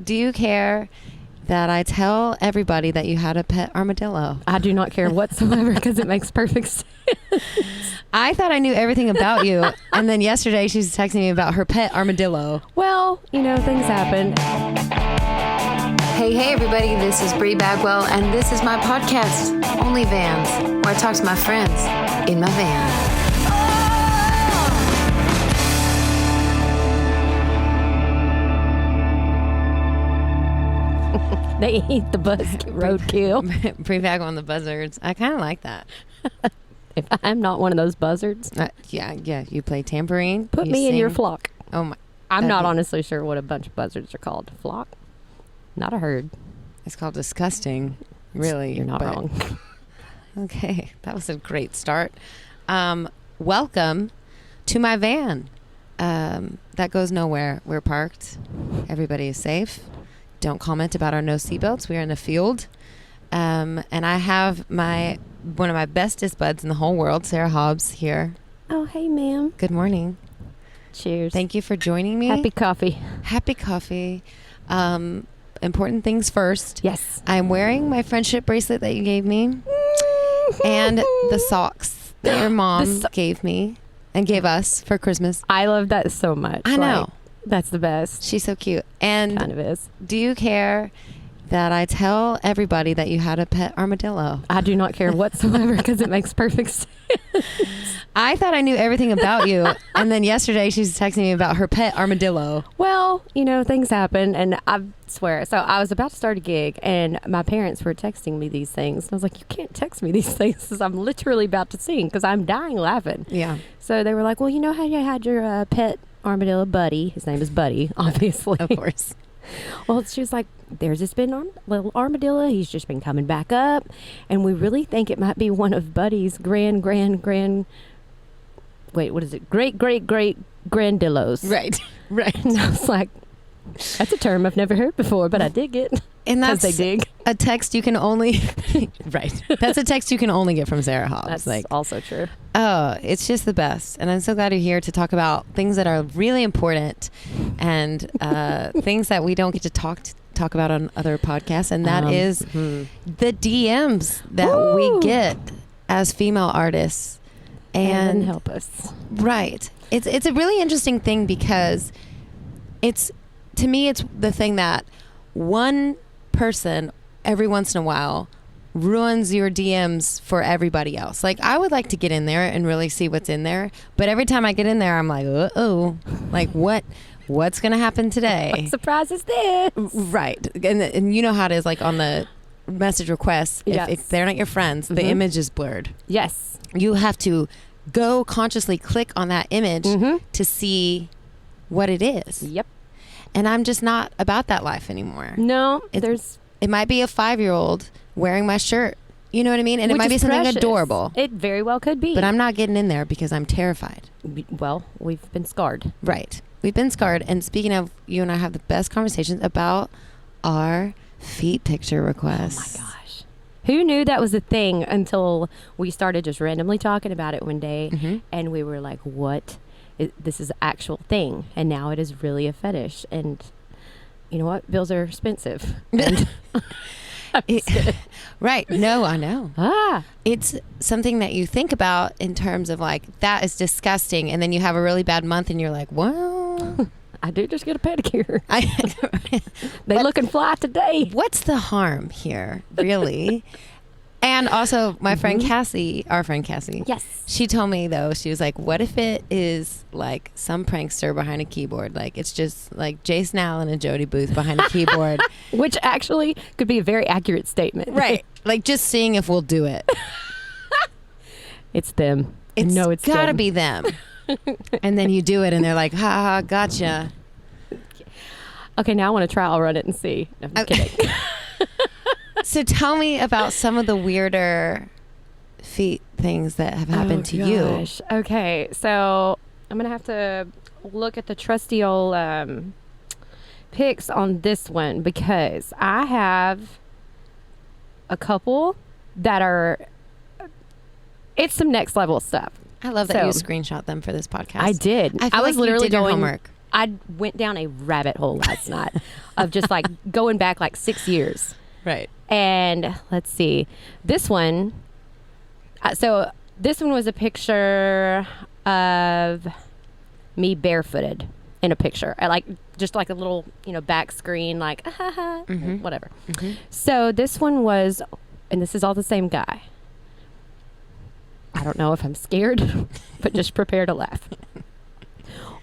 Do you care that I tell everybody that you had a pet armadillo? I do not care whatsoever because it makes perfect sense. I thought I knew everything about you. And then yesterday she's texting me about her pet armadillo. Well, things happen. Hey, everybody, this is Bri Bagwell, and this is my podcast, Only Vans, where I talk to my friends in my van. They eat the roadkill. Bri Bagwell on the buzzards. I kind of like that. If I'm not one of those buzzards. Yeah. You play tambourine. Put me in your flock. Oh, my. I'm not honestly sure what a bunch of buzzards are called. Flock? Not a herd. It's called disgusting. Really. You're not wrong. Okay. That was a great start. Welcome to my van. That goes nowhere. We're parked. Everybody is safe. Don't comment about our no seatbelts. We are in the field. And I have one of my bestest buds in the whole world, Sarah HOBBS, here. Oh, hey, ma'am. Good morning. Cheers. Thank you for joining me. Happy coffee. Happy coffee. Important things first. Yes. I'm wearing my friendship bracelet that you gave me and the socks that your mom gave me and gave us for Christmas. I love that so much. I know. That's the best. She's so cute. And kind of is. Do you care that I tell everybody that you had a pet armadillo? I do not care whatsoever because it makes perfect sense. I thought I knew everything about you. And then yesterday she's texting me about her pet armadillo. Well, things happen. And I swear. So I was about to start a gig and my parents were texting me these things. And I was like, you can't text me these things because I'm literally about to sing because I'm dying laughing. Yeah. So they were like, well, you know how you had your pet armadillo Buddy? His name is Buddy, obviously. Of course. Well, she was like, there's this little armadillo. He's just been coming back up. And we really think it might be one of Buddy's great, grandillos. Right. And I was like, that's a term I've never heard before, but I dig it. And that's they dig. a text you can only... Right. That's a text you can only get from Sarah HOBBS. That's also true. Oh, it's just the best. And I'm so glad you're here to talk about things that are really important and things that we don't get to talk about on other podcasts. And that is the DMs that we get as female artists. And help us. Right. It's a really interesting thing because to me, it's the thing that one person every once in a while ruins your DMs for everybody else. Like, I would like to get in there and really see what's in there, but every time I get in there, I'm like, uh-oh, like what's going to happen today? What surprise is this? Right. And you know how it is, like on the message requests, if they're not your friends, the image is blurred. Yes. You have to go consciously click on that image to see what it is. Yep. And I'm just not about that life anymore. No, it might be a 5-year-old wearing my shirt. You know what I mean? And it might be something adorable. It very well could be. But I'm not getting in there because I'm terrified. Well, we've been scarred. Right. We've been scarred. And speaking of, you and I have the best conversations about our feet picture requests. Oh my gosh. Who knew that was a thing until we started just randomly talking about it one day and we were like, what? This is an actual thing. And now it is really a fetish. And you know what? Bills are expensive. And right. No, I know. It's something that you think about in terms of like, that is disgusting. And then you have a really bad month and you're like, well, I do just get a pedicure. They looking fly today. What's the harm here, really? And also, my friend Cassie, our friend Cassie. Yes. She told me, though, she was like, what if it is like some prankster behind a keyboard? Like, it's just like Jason Allen and Jody Booth behind a keyboard. Which actually could be a very accurate statement. Right. Like, just seeing if we'll do it. It's them. It's gotta them. be them. And then you do it, and they're like, ha ha, gotcha. Okay, now I want to try. I'll run it and see. No, I'm kidding. So tell me about some of the weirder feet things that have happened to you. Okay, so I'm going to have to look at the trusty old pics on this one because I have a couple that are, it's some next level stuff. I love that you screenshot them for this podcast. I did. I was like literally you did your going homework. I went down a rabbit hole last night of just like going back like 6 years. Right. And let's see, this one. So this one was a picture of me barefooted in a picture. I like just like a little, back screen, like whatever. Mm-hmm. So this one was, and this is all the same guy. I don't know if I'm scared, but just prepare to laugh.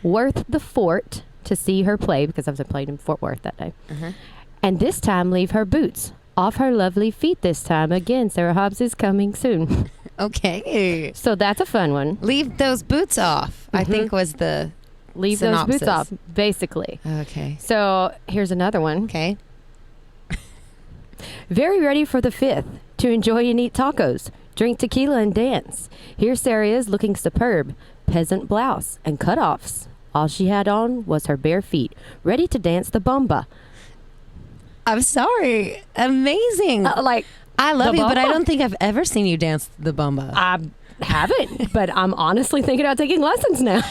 Worth the fort to see her play, because I was playing in Fort Worth that day. Mm-hmm. And this time leave her boots off her lovely feet this time. Again, Sarah Hobbs is coming soon. Okay. So that's a fun one. Leave those boots off, I think was the Leave synopsis. those boots off, basically. Okay. So here's another one. Okay. Very ready for the 5th to enjoy and eat tacos, drink tequila and dance. Here Sarah is looking superb. Peasant blouse and cutoffs. All she had on was her bare feet, ready to dance the bomba. I'm sorry. Amazing. I love you, but I don't think I've ever seen you dance the bomba. I haven't, but I'm honestly thinking about taking lessons now.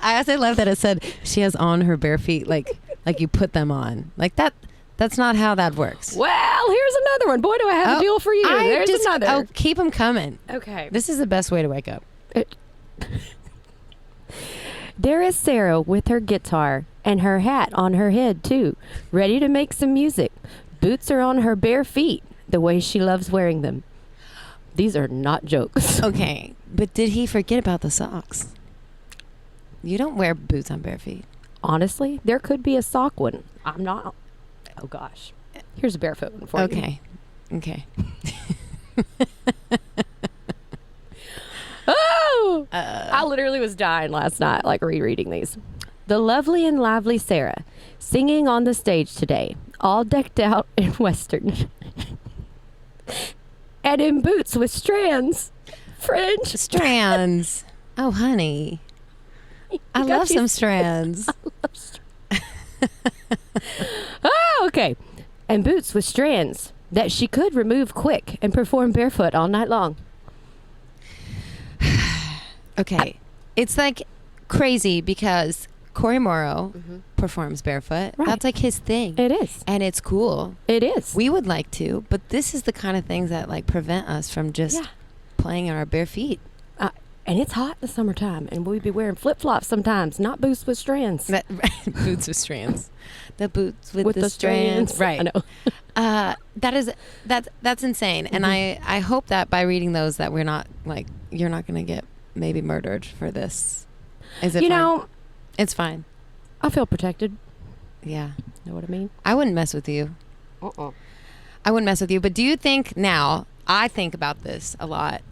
I also love that it said she has on her bare feet, like you put them on. Like that. That's not how that works. Well, here's another one. Boy, do I have a deal for you. There's another. Oh, keep them coming. Okay. This is the best way to wake up. There is Sarah with her guitar and her hat on her head, too, ready to make some music. Boots are on her bare feet, the way she loves wearing them. These are not jokes. Okay, but did he forget about the socks? You don't wear boots on bare feet. Honestly, there could be a sock one. I'm not. Oh, gosh. Here's a barefoot one for you. Okay. Oh! I literally was dying last night, like rereading these. The lovely and lively Sarah, singing on the stage today, all decked out in Western. And in boots with strands. Fringe. Strands. Oh, honey. I love some strands. Oh, okay. And boots with strands that she could remove quick and perform barefoot all night long. Okay. It's like crazy because Corey Morrow performs barefoot. Right. That's like his thing. It is. And it's cool. It is. We would like to, but this is the kind of things that like prevent us from just playing on our bare feet. And it's hot in the summertime, and we'd be wearing flip-flops sometimes, not boots with strands. Boots with strands. The boots with the strands. Right. I know. That's insane. And I hope that by reading those that we're not like, you're not going to get maybe murdered for this. Is it fine? know, it's fine. I feel protected. Yeah. Know what I mean? I wouldn't mess with you. I wouldn't mess with you. But do you think now, I think about this a lot.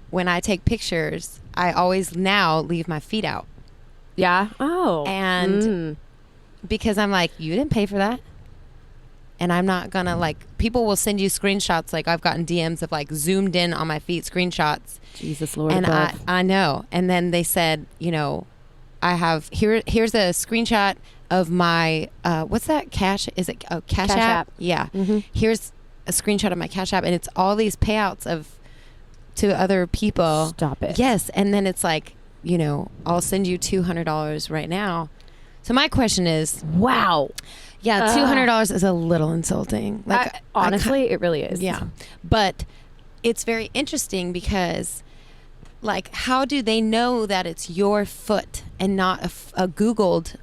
When I take pictures, I always now leave my feet out. Yeah. Oh. And because I'm like, you didn't pay for that. And I'm not going to like, people will send you screenshots. Like I've gotten DMs of like zoomed in on my feet screenshots. Jesus Lord. And I know. And then they said, I have, here's a screenshot of my, what's that? Cash? Is it Cash App? Yeah. Mm-hmm. Here's a screenshot of my Cash App. And it's all these payouts to other people. Stop it. Yes. And then it's like, I'll send you $200 right now. So my question is, wow. Yeah, $200 is a little insulting. Like honestly, it really is. Yeah. But it's very interesting because like how do they know that it's your foot and not a Googled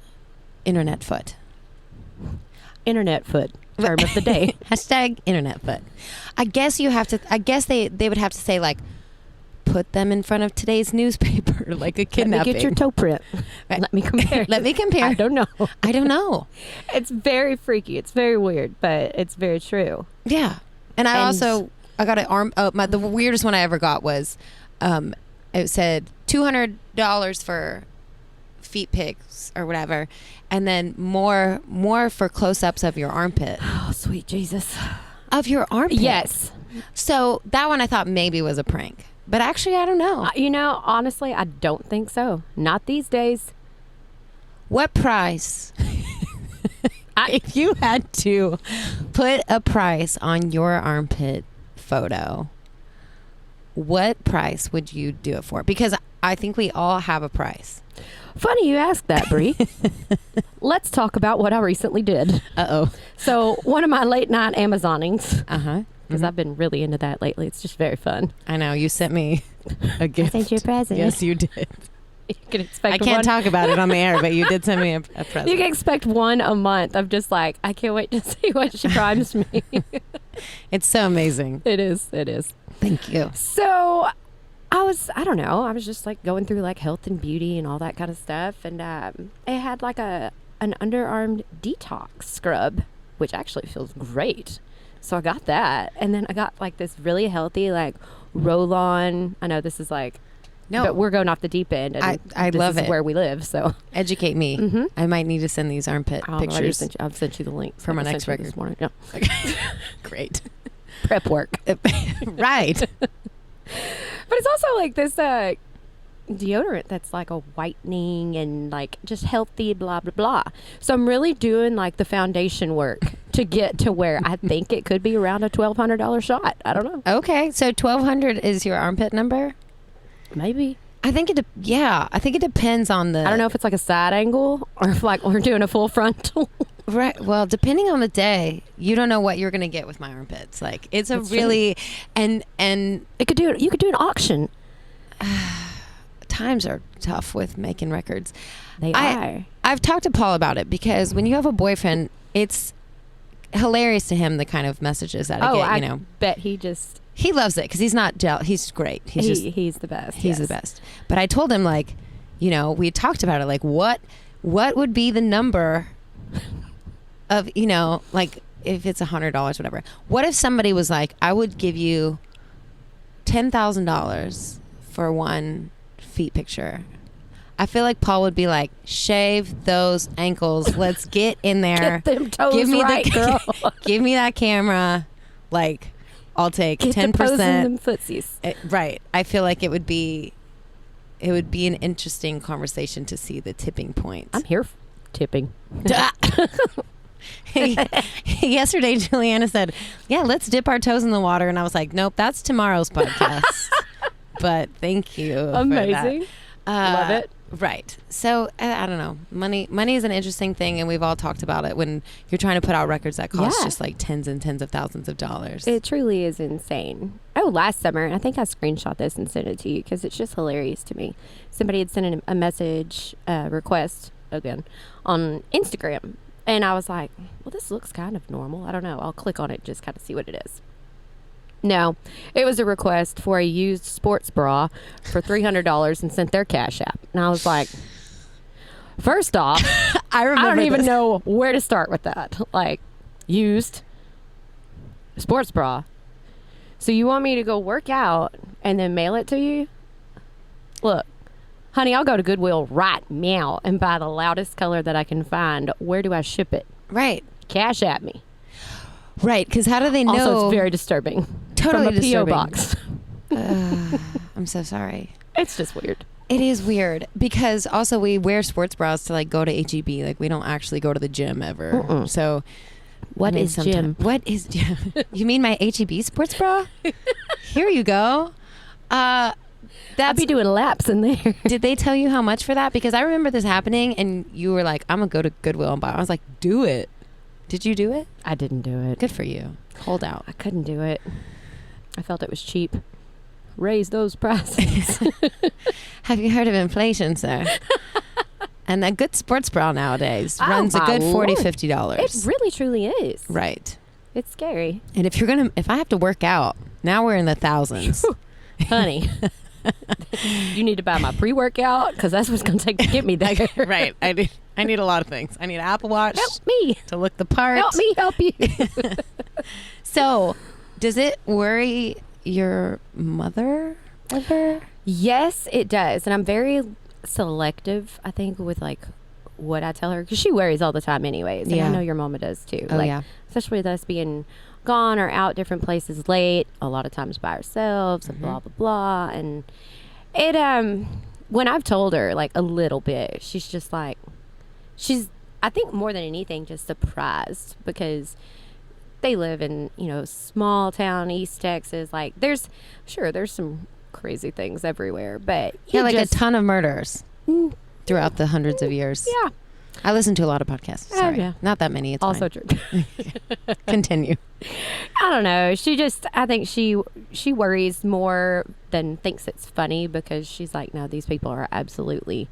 internet foot? Internet foot. Term of the day. Hashtag internet foot. I guess they would have to say like put them in front of today's newspaper like a kidnapping. Let me get your toe print. Right. Let me compare. I don't know. I don't know. It's very freaky. It's very weird, but it's very true. Yeah. And I got an arm. The weirdest one I ever got was, it said $200 for feet pics or whatever, and then more for close-ups of your armpit. Oh, sweet Jesus. Of your armpit. Yes. So that one I thought maybe was a prank, but actually I don't know. Honestly, I don't think so. Not these days. What price? If you had to put a price on your armpit photo, what price would you do it for? Because I think we all have a price. Funny you ask that, Bri. Let's talk about what I recently did. Uh-oh. So one of my late night Amazonings, Uh-huh. because I've been really into that lately. It's just very fun. I know. You sent me a gift. I sent you a present. Yes, you did. You can expect I can't talk about it on the air, but you did send me a present. You can expect one a month. I'm just like, I can't wait to see what she promised me. It's so amazing. It is. It is. Thank you. So I was just like going through like health and beauty and all that kind of stuff. And it had like an underarm detox scrub, which actually feels great. So I got that. And then I got like this really healthy like roll on. I know this is like, No, but we're going off the deep end. And I love this is it. where we live. So Educate me. Mhm. I might need to send these armpit pictures. I've sent you the link For my next this record. morning. Yeah. Great. Prep work. Right. But it's also like this deodorant that's like a whitening and like just healthy, blah, blah, blah. So I'm really doing like the foundation work to get to where I think it could be around a $1,200 shot. I don't know. Okay, so 1,200 is your armpit number? Maybe. I think it depends on the... I don't know if it's like a side angle or if like we're doing a full frontal. Right. Well, depending on the day, you don't know what you're going to get with my armpits. Like, it's That's really... And you could do an auction. times are tough with making records. They are. I've talked to Paul about it because when you have a boyfriend, it's hilarious to him the kind of messages that I get, you know. Bet He loves it because he's not jealous. He's great. He's the best. He's the best. But I told him, like, you know, we talked about it. Like, what would be the number of, you know, like, if it's $100, whatever. What if somebody was like, I would give you $10,000 for one feet picture? I feel like Paul would be like, shave those ankles. Let's get in there. Get them toes right, girl. Give me that camera. Like, I'll take 10%. The poses and footsies. Right. I feel like it would be an interesting conversation to see the tipping point. I'm here tipping. Yesterday, Juliana said, yeah, let's dip our toes in the water. And I was like, nope, that's tomorrow's podcast. But thank you. Amazing. For that. Love it. Right. So I don't know. Money is an interesting thing, and we've all talked about it when you're trying to put out records that cost just like tens and tens of thousands of dollars. It truly is insane. Oh, last summer, I think I screenshot this and sent it to you because it's just hilarious to me. Somebody had sent a message request again on Instagram, and I was like, well, this looks kind of normal. I don't know. I'll click on it just kind of see what it is. No, it was a request for a used sports bra for $300 and sent their Cash App. And I was like, first off, I don't even know where to start with that. Like, used sports bra. So you want me to go work out and then mail it to you? Look, honey, I'll go to Goodwill right now and buy the loudest color that I can find. Where do I ship it? Right. Cash at me. Right, because how do they know? Also, it's very disturbing. Totally from a disturbing. P.O. box. I'm so sorry. It's just weird. It is weird because also we wear sports bras to like go to HEB. Like we don't actually go to the gym ever. Mm-mm. So What is gym? What is gym? You mean my HEB sports bra? Here you go. I'd be doing laps in there. Did they tell you how much for that? Because I remember this happening and you were like, I'm going to go to Goodwill and buy it. I was like, do it. Did you do it? I didn't do it. Good for you. Hold out. I couldn't do it. I felt it was cheap. Raise those prices. Have you heard of inflation, sir? And that good sports bra nowadays runs a good $40, Lord. $50. It really, truly is. Right. It's scary. And if I have to work out, now we're in the thousands. Honey, you need to buy my pre-workout because that's what's going to take to get me there. Right. I need a lot of things. I need an Apple Watch. Help me. To look the part. Help me help you. So, does it worry your mother ever? Yes, it does. And I'm very selective, I think, with like what I tell her because she worries all the time anyways. And I know your mama does too. Oh, yeah. Especially with us being gone or out different places late, a lot of times by ourselves and blah, blah, blah. And it, when I've told her like a little bit, she's just like, I think more than anything, just surprised because they live in, small town, East Texas. Like there's some crazy things everywhere. But Yeah, like a ton of murders throughout the hundreds of years. Yeah. I listen to a lot of podcasts. Sorry. Yeah. Not that many. It's Also fine. true. Continue. I don't know. I think she worries more than thinks it's funny, because she's like, no, these people are absolutely,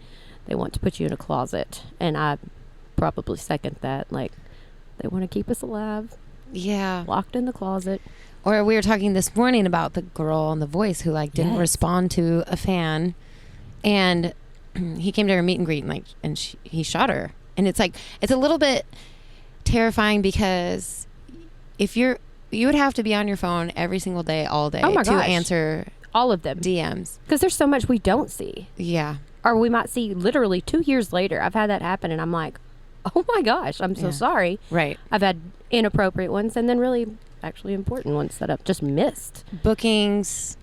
they want to put you in a closet. And I probably second that. Like, they want to keep us alive, Yeah. locked in the closet. Or we were talking this morning about the girl on The Voice who like didn't Yes. respond to a fan, and he came to her meet and greet and he shot her. And it's like, it's a little bit terrifying, because if you would have to be on your phone every single day, all day, Oh my to gosh. answer All of them. DMs. Because there's so much we don't see. Yeah. Or we might see literally 2 years later. I've had that happen, and I'm like, oh my gosh, I'm so Yeah. sorry. Right. I've had inappropriate ones, and then really actually important ones that I've just missed. Bookings,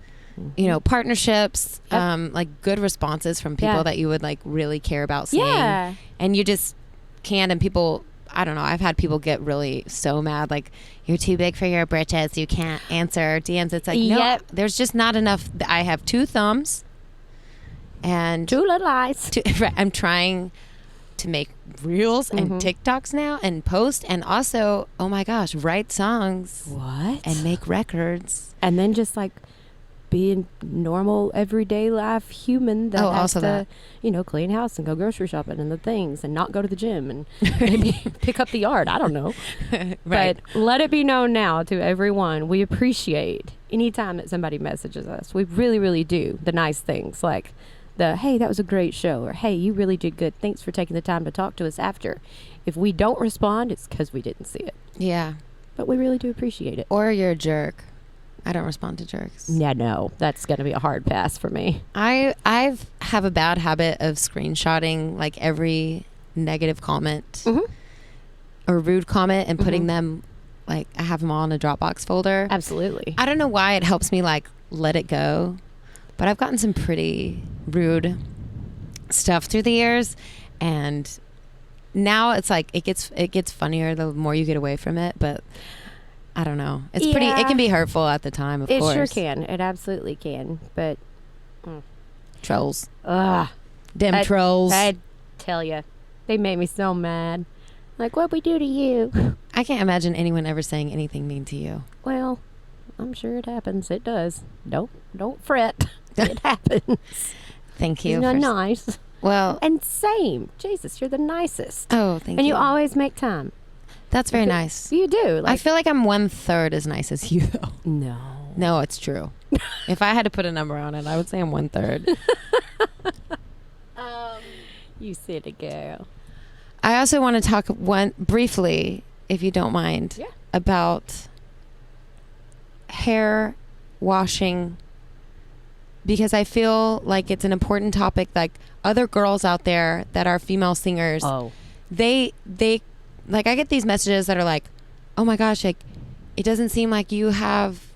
you know, partnerships, Yep. like good responses from people Yeah. that you would like really care about seeing. Yeah. And you just can't. And people, I don't know, I've had people get really so mad, like, you're too big for your britches, you can't answer DMs. It's like, no, Yep. there's just not enough. I have 2 thumbs, and Two little eyes. I'm trying to make reels and TikToks now and post, and also, oh my gosh, write songs What? and make records. And then just like being normal everyday life human that Oh, has also to, that. you know, clean house and go grocery shopping and the things, and not go to the gym and maybe pick up the yard. I don't know. Right. But let it be known now to everyone, we appreciate any time that somebody messages us. We really, really do the nice things, like the, hey, that was a great show, or hey, you really did good. Thanks for taking the time to talk to us after. If we don't respond, it's because we didn't see it. Yeah. But we really do appreciate it. Or you're a jerk. I don't respond to jerks. Yeah, no, that's going to be a hard pass for me. I've have a bad habit of screenshotting like every negative comment or rude comment and putting them, like, I have them all in a Dropbox folder. Absolutely. I don't know why it helps me like let it go, but I've gotten some pretty rude stuff through the years, and now it's like it gets funnier the more you get away from it, but I don't know. It's pretty. It can be hurtful at the time, of course. It sure can. It absolutely can. But Trolls. Them Trolls. I tell you, they made me so mad. Like, what we do to you? I can't imagine anyone ever saying anything mean to you. Well, I'm sure it happens. It does. Don't fret. It happens. Thank you. You're nice. Well, And same. Jesus, you're the nicest. oh, thank And you. you always make time. That's very nice. You do. I feel like I'm 1/3 as nice as you, though. No. No, it's true. If I had to put a number on it, I would say I'm 1/3. You silly girl. I also want to talk briefly, if you don't mind, Yeah. about hair washing, because I feel like it's an important topic. Like, other girls out there that are female singers, Oh. they like, I get these messages that are like, oh my gosh, like, it doesn't seem like you have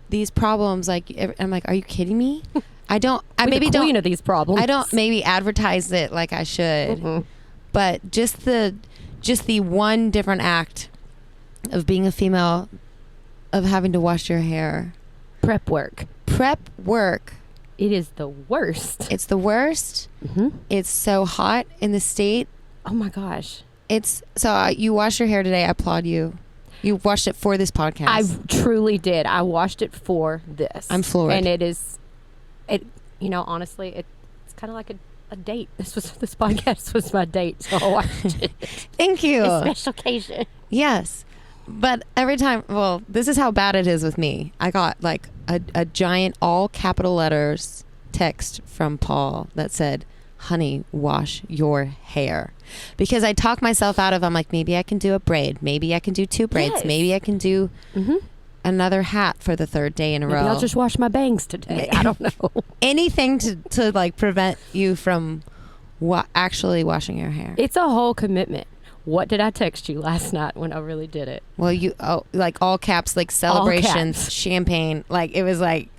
these problems. Like, I'm like, are you kidding me? I maybe the queen don't of these problems. I don't maybe advertise it like I should, but just the one different act of being a female, of having to wash your hair, Prep work. It is the worst. It's the worst. It's so hot in the state. Oh my gosh. It's so you wash your hair today. I applaud you. You washed it for this podcast. I truly did. I washed it for this. I'm floored. And honestly, it's kind of like a date. This podcast was my date, so I watched it. Thank you. A special occasion. Yes. But every time, well, this is how bad it is with me. I got like a giant, all capital letters text from Paul that said, honey, wash your hair. Because I talk myself out of, I'm like, maybe I can do a braid. Maybe I can do 2 braids. Yes. Maybe I can do another hat for the 3rd day in a Maybe row. I'll just wash my bangs today. I don't know. Anything to like prevent you from actually washing your hair. It's a whole commitment. What did I text you last night when I really did it? Well, like all caps, like celebrations, caps. champagne. Like, it was like,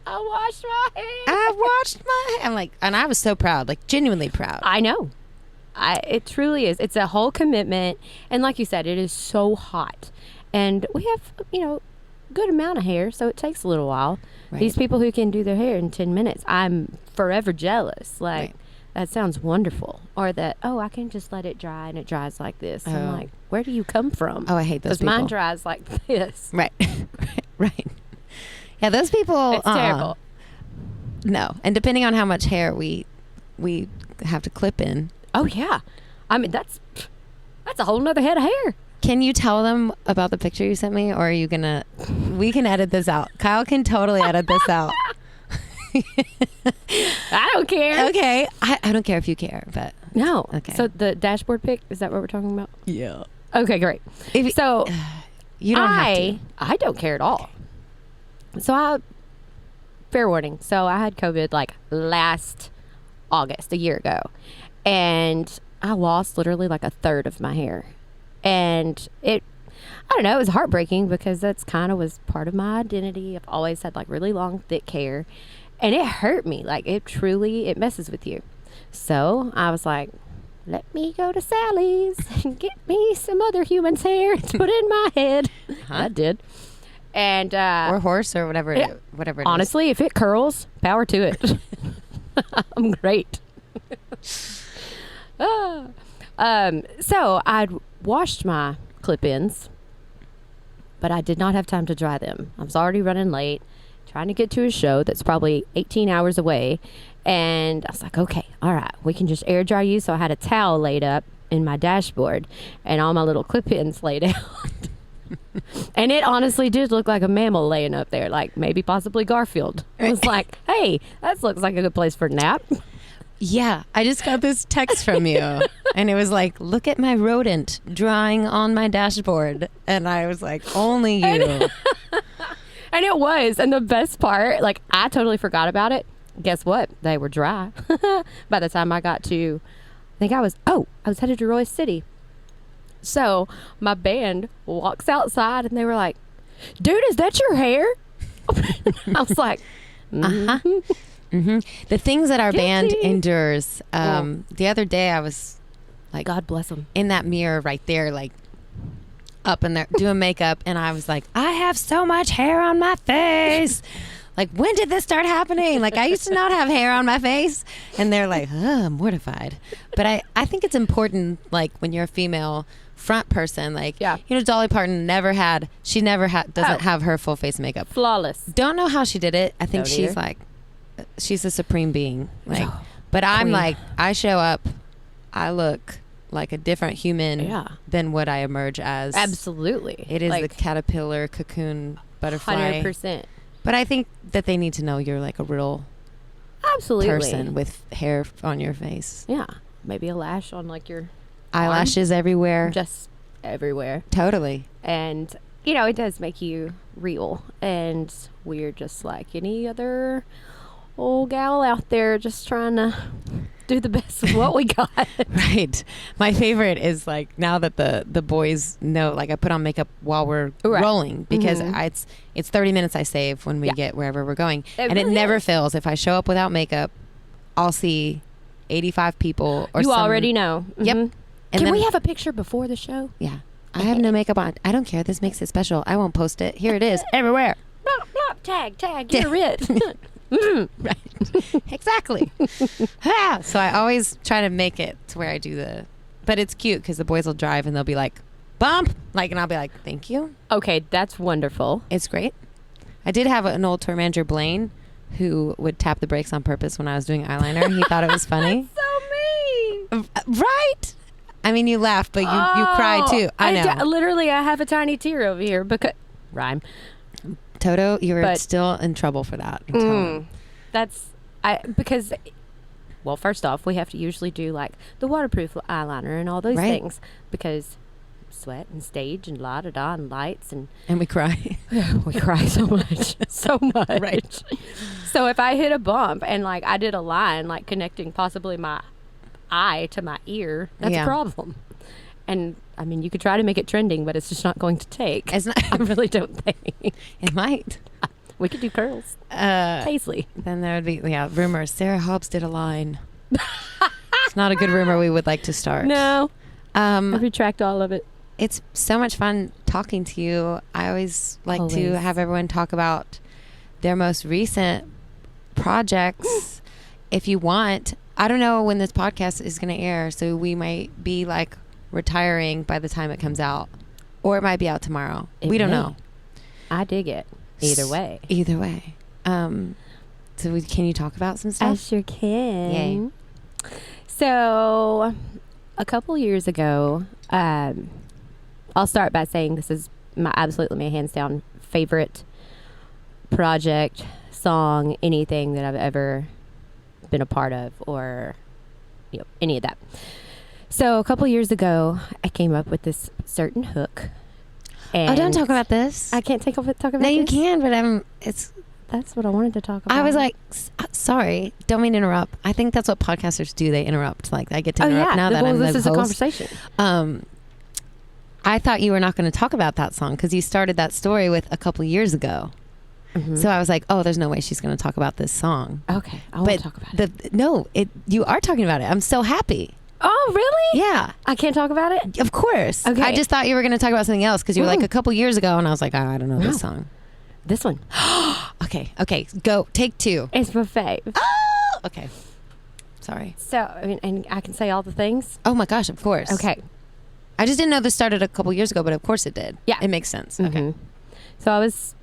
I washed my hair. I washed my hair. I'm like, and I was so proud, like genuinely proud. I know. It truly is. It's a whole commitment. And like you said, it is so hot. And we have, good amount of hair, so it takes a little while. Right. These people who can do their hair in 10 minutes, I'm forever jealous. Like, Right. that sounds wonderful. Or that, I can just let it dry and it dries like this. Oh. I'm like, where do you come from? Oh, I hate those Because mine people. dries like this. Right. Right. Yeah, those people. It's terrible. No, and depending on how much hair we have to clip in. Oh, yeah. I mean, that's a whole nother head of hair. Can you tell them about the picture you sent me, or are you gonna? We can edit this out. Kyle can totally edit this out. I don't care. Okay, I don't care if you care, but No. Okay. So the dashboard pic, is that what we're talking about? yeah. Okay, great. If So you don't have to. I don't care at all. So fair warning. So I had COVID like last August, a year ago, and I lost literally like a third of my hair, and I don't know, it was heartbreaking because that's kind of was part of my identity. I've always had like really long, thick hair, and it hurt me. Like it messes with you. So I was like, let me go to Sally's and get me some other human's hair to put in my head. I did. And Or horse or whatever. yeah. Whatever. It honestly, if it curls, power to it. I'm great. So I'd washed my clip-ins, but I did not have time to dry them. I was already running late, trying to get to a show that's probably 18 hours away. And I was like, okay, all right, we can just air dry you. So I had a towel laid up in my dashboard and all my little clip-ins laid out. And it honestly did look like a mammal laying up there, like maybe possibly Garfield. I was like, hey, that looks like a good place for a nap. Yeah, I just got this text from you, and it was like, "Look at my rodent drawing on my dashboard," and I was like, "Only you." And it was. And the best part, like, I totally forgot about it. Guess what? They were dry. By the time I got to, I was headed to Royce City. So my band walks outside and they were like, dude, is that your hair? I was like, The things that our band Guilty. endures. The other day I was like, God bless them. in that mirror right there, like up in there doing makeup, and I was like, I have so much hair on my face. Like, when did this start happening? Like, I used to not have hair on my face. And they're like, I'm mortified. But I think it's important, like, when you're a female front person, like, Yeah. you know, Dolly Parton doesn't have her full face makeup. Flawless. Don't know how she did it. I think Don't she's either. like, she's a supreme being. Like, Oh, but I'm queen. like, I show up, I look like a different human Yeah. than what I emerge as. Absolutely. It is like, the caterpillar, cocoon, butterfly. 100%. But I think that they need to know you're like a real Absolutely. person with hair on your face. Yeah. Maybe a lash on like your Eyelashes everywhere. just everywhere. Totally. And, you know, it does make you real. And we're just like any other old gal out there just trying to do the best of what we got. Right. My favorite is like now that the boys know, like I put on makeup while we're Right. rolling because Mhm. it's 30 minutes I save when we Yeah. get wherever we're going. It And it really never is. fails. If I show up without makeup, I'll see 85 people or You some- already know. Yep. Mhm. And Can then- we have a picture before the show? Yeah. I have no makeup on. I don't care. This makes it special. I won't post it. Here it is. Everywhere. Blop, blop, tag, you're it. Right. Exactly. Ah, so I always try to make it to where I do but it's cute because the boys will drive and they'll be like, bump. Like, and I'll be like, thank you. Okay, that's wonderful. It's great. I did have an old tour manager, Blaine, who would tap the brakes on purpose when I was doing eyeliner. He thought it was funny. So mean. Right. I mean, you laugh, but you cry too. I know. Literally, I have a tiny tear over here because rhyme. Toto, you're But- still in trouble for that. I'm telling you. Because well, first off, we have to usually do like the waterproof eyeliner and all those Right. things because sweat and stage and la da da and lights and And we cry. we cry so much, so much. Right. So if I hit a bump and like I did a line like connecting possibly my eye to my ear, that's Yeah. a problem. And I mean, you could try to make it trending, but it's just not going to take. It's not. I really don't think. It might. We could do curls. Uh, Paisley. Then there would be, rumors. Sarah HOBBS did a line. It's not a good rumor we would like to start. No, I Um, retract all of it. it's so much fun talking to you. I always like Always. to have everyone talk about their most recent projects. If you want, I don't know when this podcast is going to air, so we might be like retiring by the time it comes out, or it might be out tomorrow. We don't know. I dig it. Either way. Either way. So can you talk about some stuff? I sure can. Yay. So, a couple years ago, I'll start by saying this is my hands down favorite project, song, anything that I've ever been a part of, or any of that. So a couple years ago, I came up with this certain hook. And don't talk about this. I can't talk about No, this? you can, but That's what I wanted to talk about. I was like, sorry, don't mean to interrupt. I think that's what podcasters do. They interrupt. Like, I get to interrupt now that I'm the host. This is a conversation. I thought you were not going to talk about that song because you started that story with a couple years ago. Mm-hmm. So I was like, oh, there's no way she's going to talk about this song. Okay, I want to talk about it. No, you are talking about it. I'm so happy. Oh, really? Yeah. I can't talk about it? Of course. Okay. I just thought you were going to talk about something else because you were like a couple years ago, and I was like, oh, I don't know this song. This one. Okay, go. Take two. It's my fave. Oh, okay. Sorry. So, and I can say all the things? Oh my gosh, of course. Okay. I just didn't know this started a couple years ago, but of course it did. Yeah. It makes sense. Mm-hmm. Okay. So I was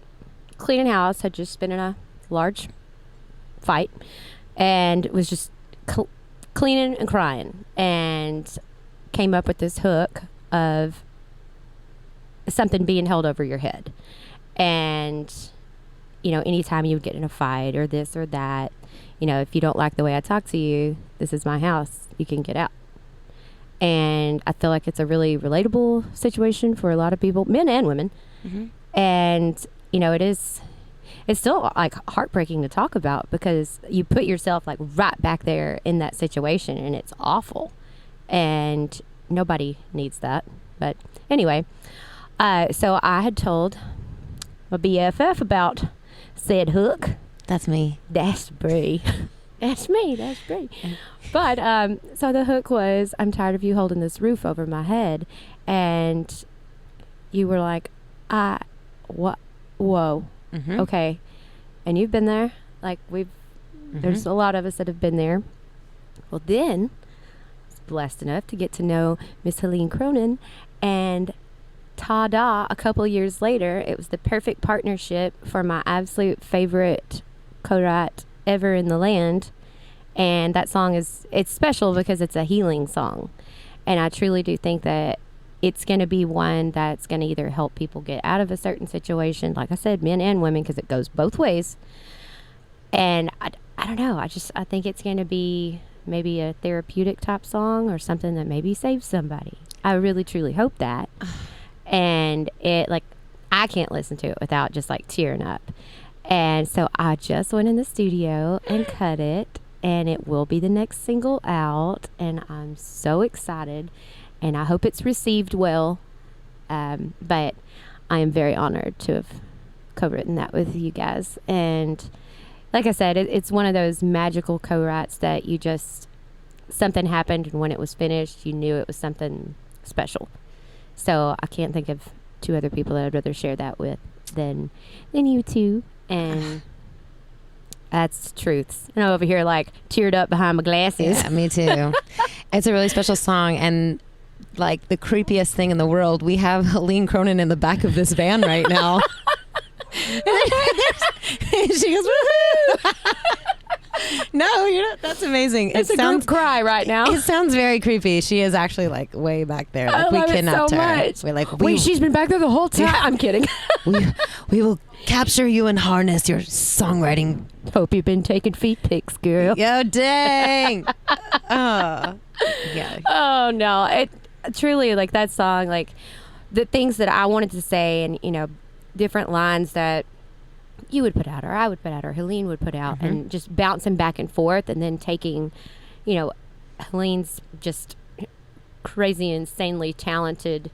cleaning house, had just been in a large fight, and was just cleaning and crying, and came up with this hook of something being held over your head. And, anytime you would get in a fight or this or that, if you don't like the way I talk to you, this is my house. You can get out. And I feel like it's a really relatable situation for a lot of people, men and women. Mm-hmm. And, it's still like heartbreaking to talk about because you put yourself like right back there in that situation, and it's awful. And nobody needs that. But anyway, so I had told my BFF about said hook. That's me. That's Bri. That's me. That's Bri. But so the hook was, I'm tired of you holding this roof over my head. And you were like, what? Whoa. Mm-hmm. Okay. And you've been there. Like there's a lot of us that have been there. Well, then I was blessed enough to get to know Miss Helene Cronin, and ta-da, a couple years later, it was the perfect partnership for my absolute favorite co-write ever in the land. And that song it's special because it's a healing song. And I truly do think that it's going to be one that's going to either help people get out of a certain situation, like I said, men and women, because it goes both ways. And I don't know. I think it's going to be maybe a therapeutic type song or something that maybe saves somebody. I really, truly hope that. And I can't listen to it without just like tearing up. And so I just went in the studio and cut it, and it will be the next single out. And I'm so excited, and I hope it's received well. But I am very honored to have co-written that with you guys. And like I said, it's one of those magical co-writes that something happened, and when it was finished, you knew it was something special. So I can't think of two other people that I'd rather share that with than you two. And that's truths. And I'm over here like teared up behind my glasses. Yeah, me too. It's a really special song, and like the creepiest thing in the world, we have Helene Cronin in the back of this van right now. She goes, woohoo! No, you're not. That's amazing. It's a group cry right now. It sounds very creepy. She is actually like way back there. Like, we kidnapped her. Much. We're like, wait, she's been back there the whole time. I'm kidding. we will capture you and harness your songwriting. Hope you've been taking feet pics, girl. Yo, dang. Oh, yeah. Oh no, it truly, like, that song, like the things that I wanted to say, and different lines that you would put out, or I would put out, or Helene would put out, and just bouncing back and forth, and then taking, Helene's just crazy, insanely talented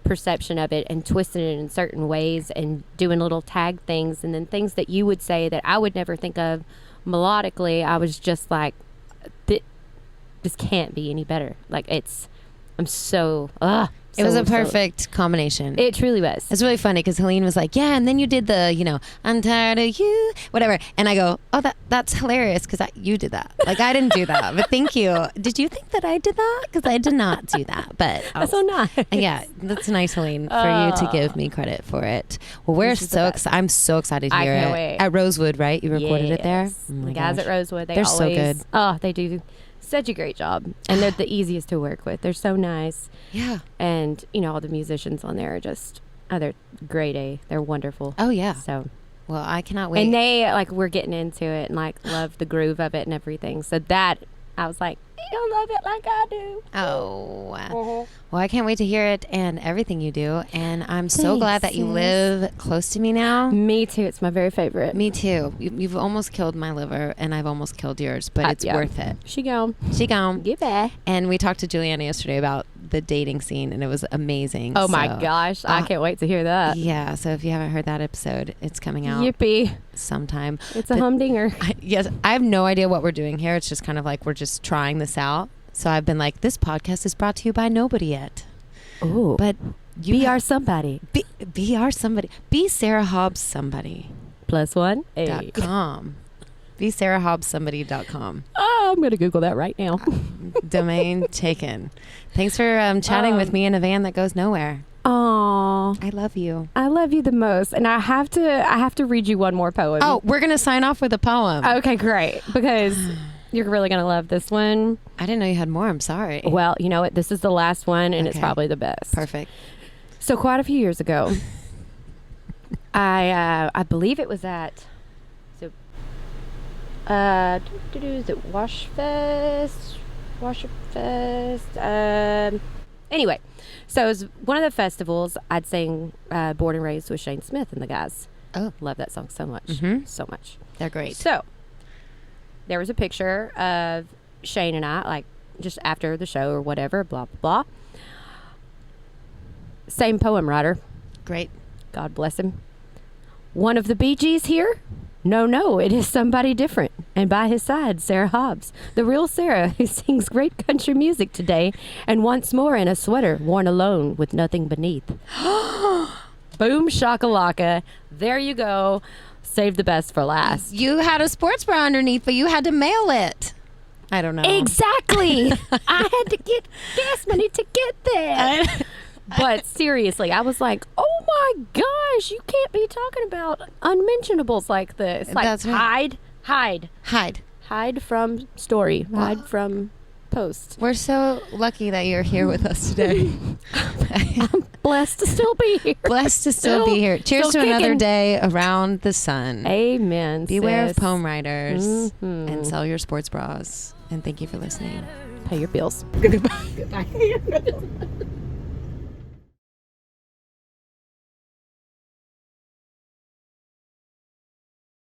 perception of it and twisting it in certain ways and doing little tag things, and then things that you would say that I would never think of melodically. I was just like, this can't be any better. Like, I'm so It was a perfect combination. It truly was. It's really funny because Helene was like, yeah, and then you did the, I'm tired of you, whatever. And I go, oh, that's hilarious because you did that. Like, I didn't do that, but thank you. Did you think that I did that? Because I did not do that. But that's so nice. Yeah, that's nice, Helene, for you to give me credit for it. Well, we're so excited. I'm so excited to hear it. Wait. At Rosewood, right? You recorded it there? Oh the guys at Rosewood, they're so good. Oh, they do such a great job. And they're the easiest to work with. They're so nice. Yeah. And, all the musicians on there are just, they're grade A. They're wonderful. Oh, yeah. So, well, I cannot wait. And they, we're getting into it and, love the groove of it and everything. So that, I was like, you don't love it like I do. Oh. Well, I can't wait to hear it and everything you do. And I'm so glad that you live close to me now. Me too. It's my very favorite. Me too. You've almost killed my liver and I've almost killed yours, but it's worth it. She gone. Get back. And we talked to Juliana yesterday about the dating scene and it was amazing. Oh my gosh. I can't wait to hear that. Yeah. So if you haven't heard that episode, it's coming out. Yippee. Sometime. It's a humdinger. Yes. I have no idea what we're doing here. It's just kind of like we're just trying this out. So I've been like, this podcast is brought to you by nobody yet. Oh, but be our somebody. Be our somebody. Be Sarah Hobbs somebody. +1. .com. Be sarahhobbssomebody.com. Oh, I'm going to Google that right now. Domain taken. Thanks for chatting with me in a van that goes nowhere. Oh, I love you. I love you the most. And I have to read you one more poem. Oh, we're going to sign off with a poem. Okay, great. Because you're really going to love this one. I didn't know you had more. I'm sorry. Well, you know what? This is the last one, and it's probably the best. Perfect. So quite a few years ago, I believe it was at, is it Washfest? Anyway, so it was one of the festivals. I'd sang Born and Raised with Shane Smith and the guys. Oh. Love that song so much. Mm-hmm. So much. They're great. So there was a picture of Shane and I, just after the show or whatever, blah, blah, blah. Same poem writer. Great. God bless him. One of the Bee Gees here? No, it is somebody different. And by his side, Sarah Hobbs, the real Sarah, who sings great country music today and once more in a sweater worn alone with nothing beneath. Boom shakalaka. There you go. Save the best for last. You had a sports bra underneath, but you had to mail it. I don't know. Exactly. I had to get gas money to get there. But seriously, I was like, oh my gosh, you can't be talking about unmentionables like this. Like, that's right. Hide from story. Hide from post. We're so lucky that you're here with us today. I'm blessed to still be here. Blessed to still be here. Cheers to another day around the sun. Amen. Beware sis. of poem writers and sell your sports bras. And thank you for listening. Pay your bills. Goodbye.